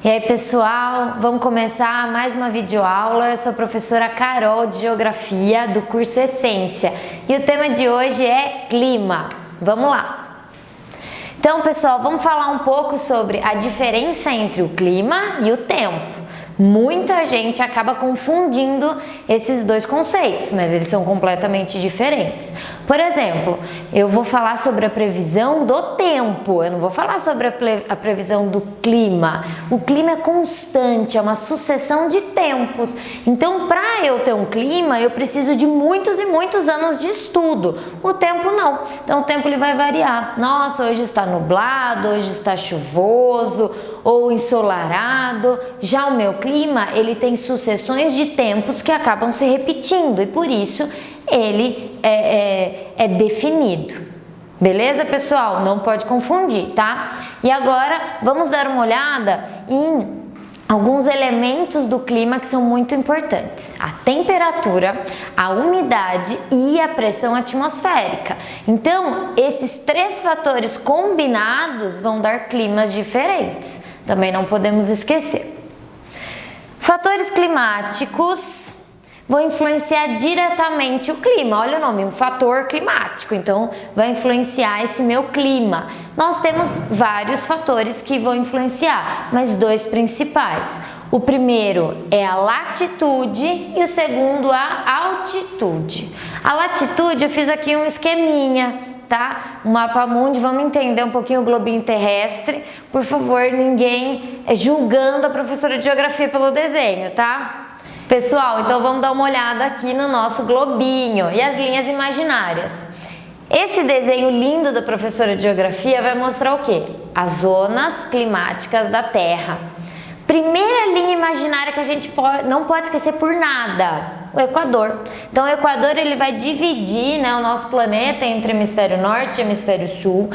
E aí pessoal, vamos começar mais uma videoaula. Eu sou a professora Carol de Geografia do curso Essência e o tema de hoje é clima. Vamos lá! Então pessoal, vamos falar um pouco sobre a diferença entre o clima e o tempo. Muita gente acaba confundindo esses dois conceitos, mas eles são completamente diferentes. Por exemplo, eu vou falar sobre a previsão do tempo, eu não vou falar sobre a previsão do clima. O clima é constante, é uma sucessão de tempos. Então, para eu ter um clima, eu preciso de muitos e muitos anos de estudo. O tempo não. Então, o tempo ele vai variar. Nossa, hoje está nublado, hoje está chuvoso ou ensolarado. Já o meu clima, ele tem sucessões de tempos que acabam se repetindo e por isso ele é definido. Beleza, pessoal? Não pode confundir, tá? E agora vamos dar uma olhada em alguns elementos do clima que são muito importantes: a temperatura, a umidade e a pressão atmosférica. Então, esses três fatores combinados vão dar climas diferentes. Também não podemos esquecer. Fatores climáticos vão influenciar diretamente o clima. Olha o nome, um fator climático, então vai influenciar esse meu clima. Nós temos vários fatores que vão influenciar, mas dois principais. O primeiro é a latitude e o segundo a altitude. A latitude, eu fiz aqui um esqueminha, tá? O mapa mundi, vamos entender um pouquinho o globinho terrestre. Por favor, ninguém julgando a professora de geografia pelo desenho, tá? Pessoal, então vamos dar uma olhada aqui no nosso globinho e as linhas imaginárias. Esse desenho lindo da professora de geografia vai mostrar o quê? As zonas climáticas da Terra. Primeira linha imaginária que a gente não pode esquecer por nada, o Equador. Então o Equador ele vai dividir, né, o nosso planeta entre hemisfério norte e hemisfério sul.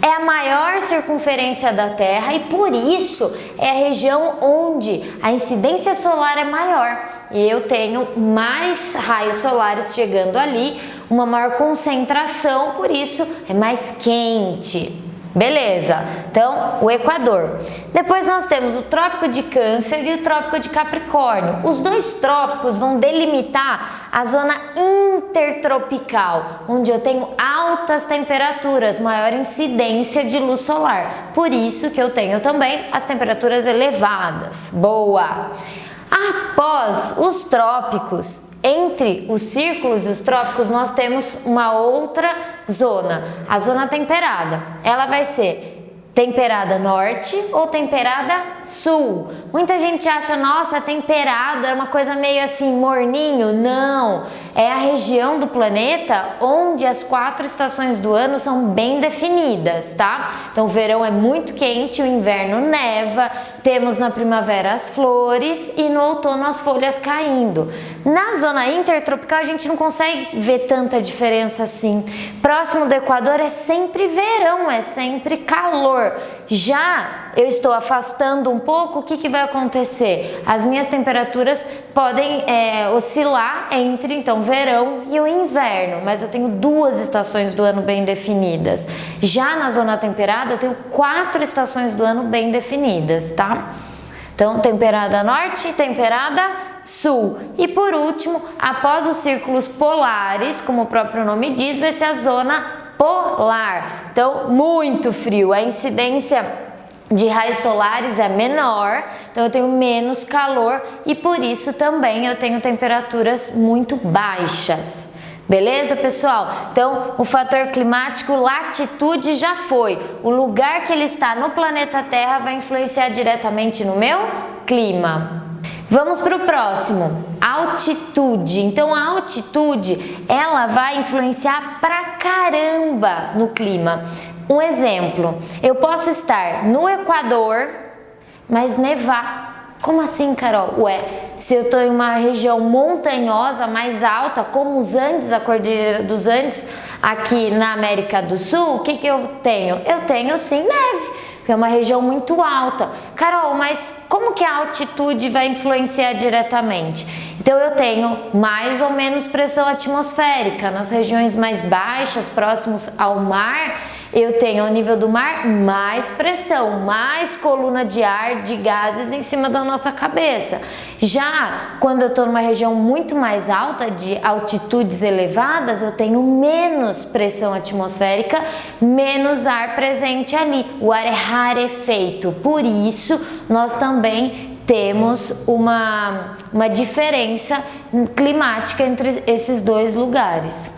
É a maior circunferência da Terra e por isso é a região onde a incidência solar é maior. E eu tenho mais raios solares chegando ali, uma maior concentração, por isso é mais quente. Beleza, então o Equador. Depois nós temos o Trópico de Câncer e o Trópico de Capricórnio. Os dois trópicos vão delimitar a zona intertropical, onde eu tenho altas temperaturas, maior incidência de luz solar. Por isso que eu tenho também as temperaturas elevadas. Boa! Após os trópicos, entre os círculos e os trópicos, nós temos uma outra zona, a zona temperada. Ela vai ser temperada norte ou temperada sul. Muita gente acha, nossa, temperado é uma coisa meio assim, morninho. Não, é a região do planeta onde as 4 estações do ano são bem definidas, tá? Então o verão é muito quente, o inverno neva, temos na primavera as flores e no outono as folhas caindo. Na zona intertropical a gente não consegue ver tanta diferença assim. Próximo do Equador é sempre verão, é sempre calor. Já eu estou afastando um pouco, o que vai acontecer? As minhas temperaturas podem oscilar entre então verão e o inverno, mas eu tenho 2 estações do ano bem definidas. Já na zona temperada eu tenho 4 estações do ano bem definidas, tá? Então temperada norte e temperada sul. E por último, após os círculos polares, como o próprio nome diz, vai ser a zona polar. Então, muito frio, a incidência de raios solares é menor, então eu tenho menos calor e por isso também eu tenho temperaturas muito baixas. Beleza, pessoal? Então, o fator climático, latitude já foi. O lugar que ele está no planeta Terra vai influenciar diretamente no meu clima. Vamos para o próximo, altitude. Então a altitude, ela vai influenciar pra caramba no clima. Um exemplo, eu posso estar no Equador, mas nevar. Como assim, Carol? Ué, se eu estou em uma região montanhosa mais alta, como os Andes, a Cordilheira dos Andes, aqui na América do Sul, o que eu tenho? Eu tenho sim neve, porque é uma região muito alta. Carol, mas como que a altitude vai influenciar diretamente? Então Então eu tenho mais ou menos pressão atmosférica. Nas regiões mais baixas, próximos ao mar, eu tenho ao nível do mar mais pressão, mais coluna de ar, de gases em cima da nossa cabeça. Já quando eu estou numa região muito mais alta, de altitudes elevadas, eu tenho menos pressão atmosférica, menos ar presente ali. O ar é rarefeito, por isso nós também temos uma diferença climática entre esses dois lugares.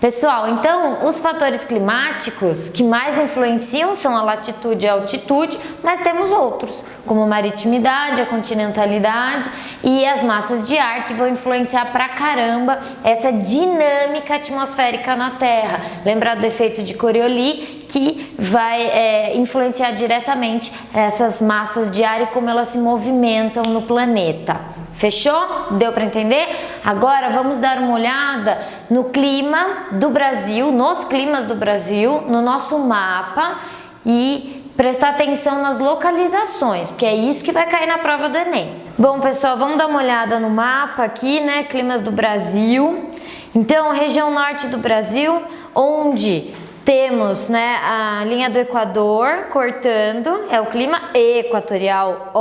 Pessoal, então os fatores climáticos que mais influenciam são a latitude e a altitude, mas temos outros, como a maritimidade, a continentalidade e as massas de ar que vão influenciar pra caramba essa dinâmica atmosférica na Terra. Lembrar do efeito de Coriolis, que vai influenciar diretamente essas massas de ar e como elas se movimentam no planeta. Fechou? Deu para entender? Agora vamos dar uma olhada no clima do Brasil, nos climas do Brasil, no nosso mapa e prestar atenção nas localizações, porque é isso que vai cair na prova do Enem. Bom, pessoal, vamos dar uma olhada no mapa aqui, né? Climas do Brasil. Então, região norte do Brasil, onde temos, né, a linha do Equador cortando, é o clima equatorial.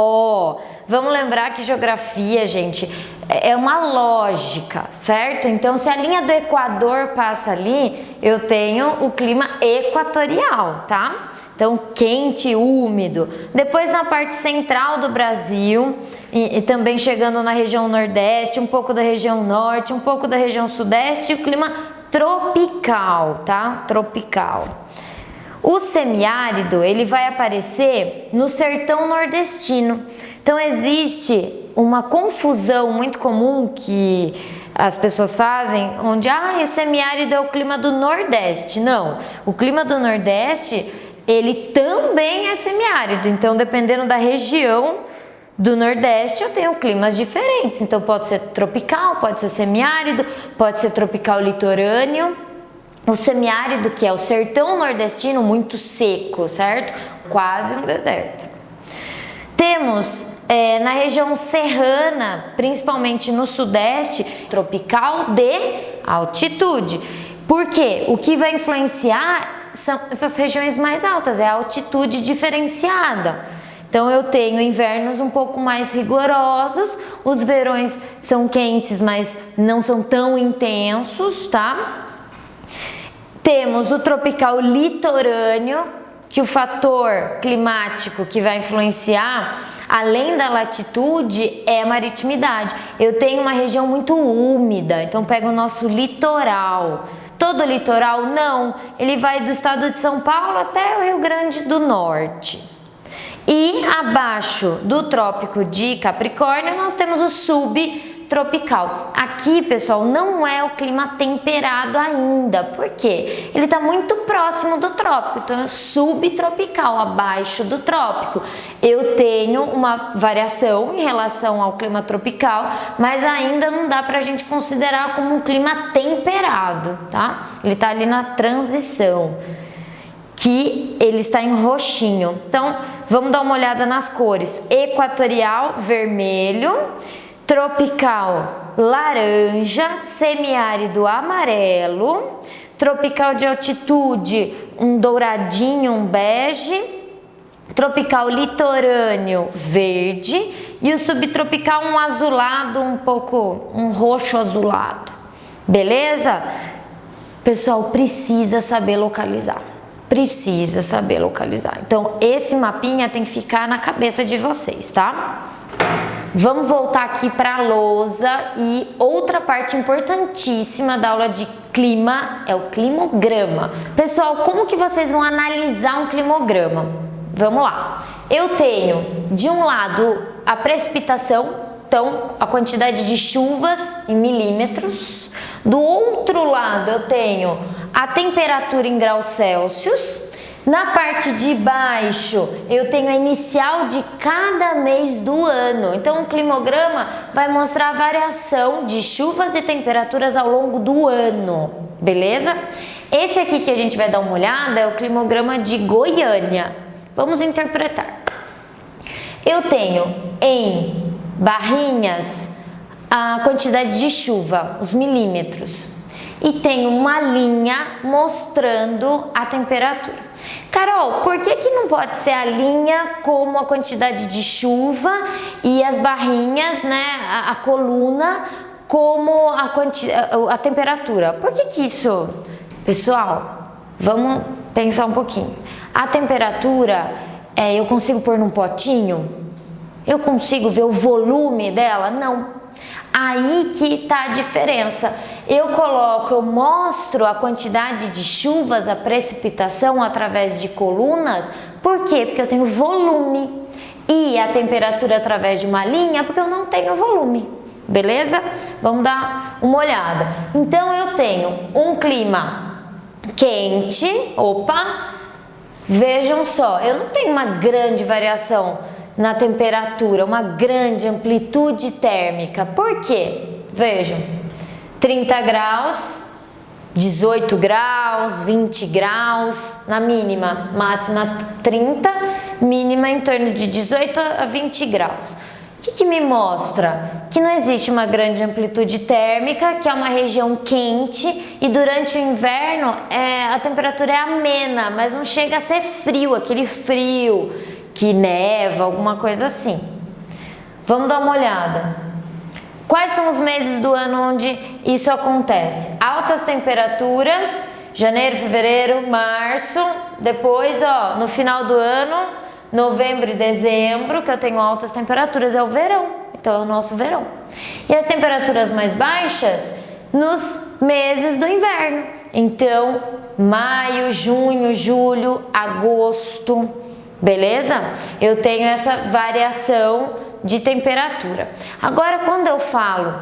Vamos lembrar que geografia, gente, é uma lógica, certo? Então, se a linha do Equador passa ali, eu tenho o clima equatorial, tá? Então, quente, úmido. Depois, na parte central do Brasil, e também chegando na região nordeste, um pouco da região norte, um pouco da região sudeste, o clima tropical, tá? Tropical. O semiárido, ele vai aparecer no sertão nordestino. Então existe uma confusão muito comum que as pessoas fazem, onde o semiárido é o clima do Nordeste. Não, o clima do Nordeste, ele também é semiárido. Então, dependendo da região do Nordeste, eu tenho climas diferentes. Então, pode ser tropical, pode ser semiárido, pode ser tropical litorâneo. O semiárido, que é o sertão nordestino, muito seco, certo? Quase um deserto. Temos na região serrana, principalmente no sudeste, tropical de altitude. Por quê? O que vai influenciar são essas regiões mais altas, é a altitude diferenciada. Então eu tenho invernos um pouco mais rigorosos, os verões são quentes, mas não são tão intensos, tá? Temos o tropical litorâneo, que o fator climático que vai influenciar, além da latitude, é a maritimidade. Eu tenho uma região muito úmida, então pega o nosso litoral. Todo o litoral? Não, ele vai do estado de São Paulo até o Rio Grande do Norte. E abaixo do trópico de Capricórnio, nós temos o subtropical. Aqui, pessoal, não é o clima temperado ainda. Por quê? Ele está muito próximo do trópico, então é subtropical, abaixo do trópico. Eu tenho uma variação em relação ao clima tropical, mas ainda não dá para a gente considerar como um clima temperado, tá? Ele está ali na transição, que ele está em roxinho. Então, vamos dar uma olhada nas cores. Equatorial, vermelho. Tropical, laranja. Semiárido, amarelo. Tropical de altitude, um douradinho, um bege. Tropical litorâneo, verde. E o subtropical, um azulado, um roxo azulado. Beleza? Pessoal, precisa saber localizar. Precisa saber localizar. Então, esse mapinha tem que ficar na cabeça de vocês, tá? Vamos voltar aqui para a lousa e outra parte importantíssima da aula de clima é o climograma. Pessoal, como que vocês vão analisar um climograma? Vamos lá. Eu tenho, de um lado, a precipitação, então a quantidade de chuvas em milímetros. Do outro lado, eu tenho a temperatura em graus Celsius. Na parte de baixo, eu tenho a inicial de cada mês do ano. Então, o climograma vai mostrar a variação de chuvas e temperaturas ao longo do ano, beleza? Esse aqui que a gente vai dar uma olhada é o climograma de Goiânia. Vamos interpretar. Eu tenho em barrinhas a quantidade de chuva, os milímetros. E tem uma linha mostrando a temperatura. Carol, por que não pode ser a linha como a quantidade de chuva e as barrinhas, né, a coluna como a temperatura? Por que isso? Pessoal, vamos pensar um pouquinho. A temperatura, eu consigo pôr num potinho? Eu consigo ver o volume dela? Não. Aí que tá a diferença. Eu mostro a quantidade de chuvas, a precipitação através de colunas. Por quê? Porque eu tenho volume. E a temperatura através de uma linha, porque eu não tenho volume. Beleza? Vamos dar uma olhada. Então eu tenho um clima quente. Opa! Vejam só, eu não tenho uma grande variação na temperatura, uma grande amplitude térmica. Por quê? Vejam, 30 graus, 18 graus, 20 graus, na mínima, máxima 30, mínima em torno de 18 a 20 graus. O que me mostra? Que não existe uma grande amplitude térmica, que é uma região quente e durante o inverno a temperatura é amena, mas não chega a ser frio, aquele frio que neva, alguma coisa assim. Vamos dar uma olhada. Quais são os meses do ano onde isso acontece? Altas temperaturas, janeiro, fevereiro, março. Depois, no final do ano, novembro e dezembro, que eu tenho altas temperaturas, é o verão. Então é o nosso verão. E as temperaturas mais baixas nos meses do inverno. Então, maio, junho, julho, agosto. Beleza? Eu tenho essa variação de temperatura. Agora, quando eu falo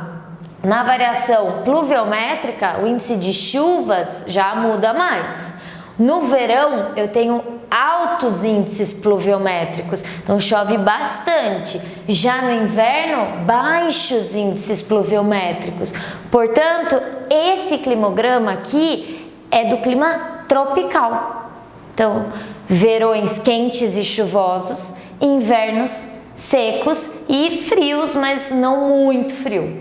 na variação pluviométrica, o índice de chuvas já muda mais. No verão, eu tenho altos índices pluviométricos, então chove bastante. Já no inverno, baixos índices pluviométricos. Portanto, esse climograma aqui é do clima tropical. Então, verões quentes e chuvosos, invernos secos e frios, mas não muito frio.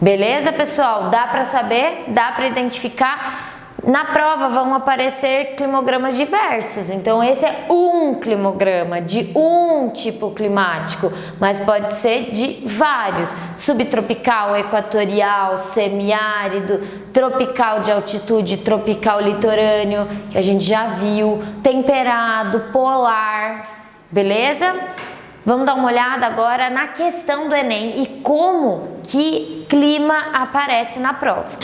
Beleza, pessoal? Dá para saber? Dá para identificar? Na prova vão aparecer climogramas diversos, então esse é um climograma de um tipo climático, mas pode ser de vários: subtropical, equatorial, semiárido, tropical de altitude, tropical litorâneo, que a gente já viu, temperado, polar, beleza? Vamos dar uma olhada agora na questão do Enem e como que clima aparece na prova.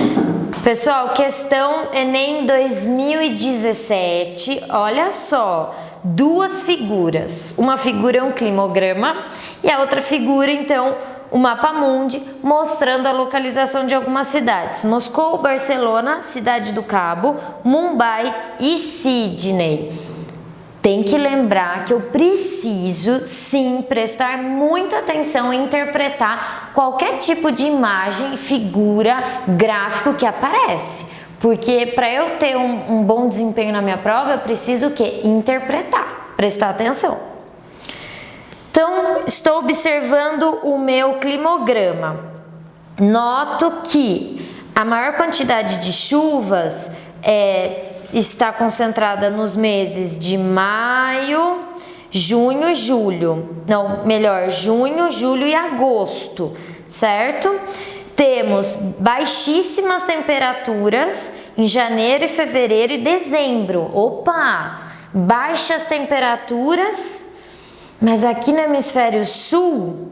Pessoal, questão Enem 2017, olha só, duas figuras. Uma figura é um climograma e a outra figura, então, o mapa mundi, mostrando a localização de algumas cidades. Moscou, Barcelona, Cidade do Cabo, Mumbai e Sydney. Tem que lembrar que eu preciso sim prestar muita atenção em interpretar qualquer tipo de imagem, figura, gráfico que aparece. Porque para eu ter um bom desempenho na minha prova, eu preciso o quê? Interpretar, prestar atenção. Então, estou observando o meu climograma. Noto que a maior quantidade de chuvas está concentrada nos meses de maio, junho, julho. Não, melhor, junho, julho e agosto, certo? Temos baixíssimas temperaturas em janeiro, fevereiro e dezembro. Opa! Baixas temperaturas, mas aqui no hemisfério sul,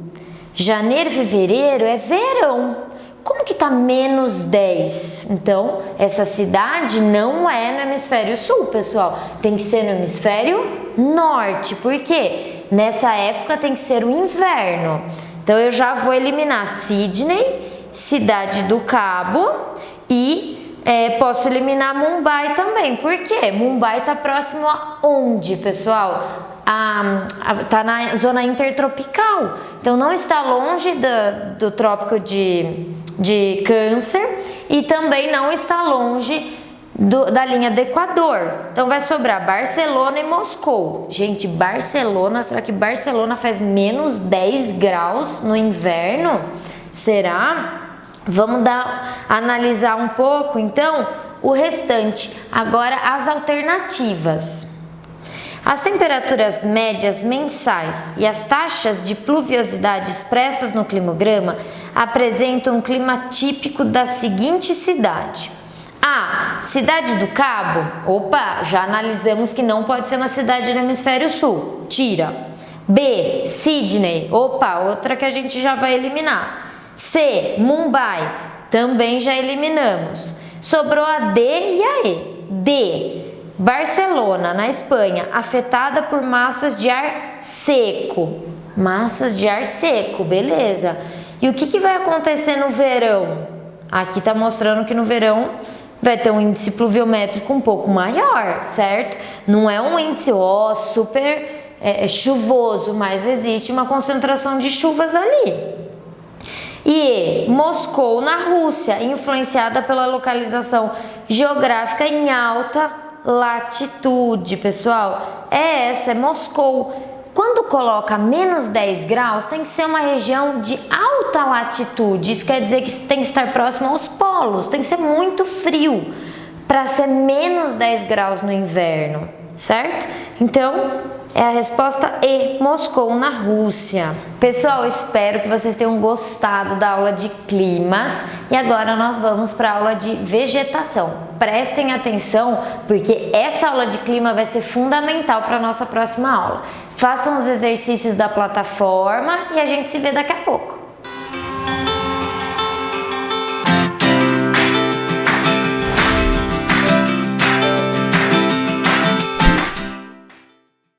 janeiro e fevereiro é verão. Como que tá menos 10? Então, essa cidade não é no hemisfério sul, pessoal. Tem que ser no hemisfério norte. Por quê? Nessa época tem que ser o inverno. Então, eu já vou eliminar Sydney, Cidade do Cabo e posso eliminar Mumbai também. Por quê? Mumbai tá próximo a onde, pessoal? Tá na zona intertropical, então não está longe do trópico de Câncer e também não está longe da linha do Equador. Então vai sobrar Barcelona e Moscou. Gente, Barcelona, será que Barcelona faz menos 10 graus no inverno? Será? Vamos analisar um pouco, então, o restante. Agora, as alternativas. As temperaturas médias mensais e as taxas de pluviosidade expressas no climograma apresentam um clima típico da seguinte cidade. A. Cidade do Cabo. Opa, já analisamos que não pode ser uma cidade do hemisfério sul. Tira. B. Sydney. Opa, outra que a gente já vai eliminar. C. Mumbai. Também já eliminamos. Sobrou a D e a E. D. Barcelona, na Espanha, afetada por massas de ar seco. Massas de ar seco, beleza. E o que vai acontecer no verão? Aqui está mostrando que no verão vai ter um índice pluviométrico um pouco maior, certo? Não é um índice super chuvoso, mas existe uma concentração de chuvas ali. E Moscou, na Rússia, influenciada pela localização geográfica em alta latitude, pessoal. Essa é Moscou. Quando coloca menos 10 graus, tem que ser uma região de alta latitude. Isso quer dizer que tem que estar próximo aos polos, tem que ser muito frio para ser menos 10 graus no inverno, certo? Então, é a resposta E, Moscou, na Rússia. Pessoal, espero que vocês tenham gostado da aula de climas e agora nós vamos para a aula de vegetação. Prestem atenção porque essa aula de clima vai ser fundamental para a nossa próxima aula. Façam os exercícios da plataforma e a gente se vê daqui a pouco.